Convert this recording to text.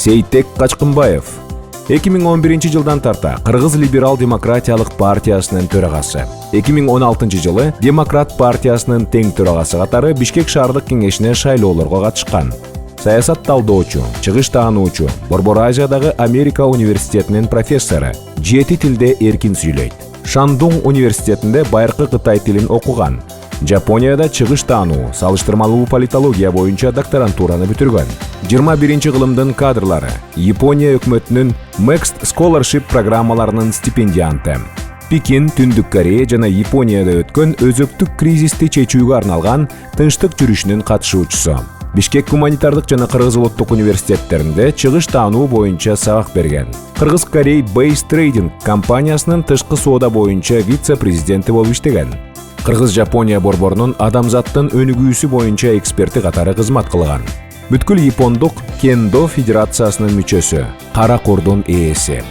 Сейтек Качкынбаев 2011 жылдан тарта Кыргыз либерал-демократиялык партиясынын төрагасы. 2016 жылы Демократ партиясынын тең төрагасы катары Бишкек шаардык кеңешине шайлоолорго катышкан. Саясат талдоочу, чыгыш таануучу, Борбор Азиядагы Америка университетинин профессору, 7 тилде эркин сүйлөйт. Шандунг университетинде байыркы Кытай тилин окуган. Жапонияда чыгыш таануу, салыштырмалуу политология боюнча докторантураны бүтүргөн. 21 кылымдын кадрлары, Япония өкмөтүнүн Mixed Scholarship программаларынын стипендианты. Пекин, Түндүк Корея жана Японияда өткөн өзөктүк кризисти чечүүгө арналган тынчтык жүрүшүнүн катышуучусу. Бишкек гуманитардык жана Кыргыз улуттук университеттеринде чыгыш таануу боюнча сабак берген. Кыргыз-Корей Base Trading компаниясынын тышкы соода боюнча вице-президенти болуп иштеген. Кыргыз-Жапония борборунун адамзаттын өнүгүүсү боюнча эксперти катары кызмат кылган. Бүткүл Япондук кендо федерациясынын мүчөсү, кара курдун ээси.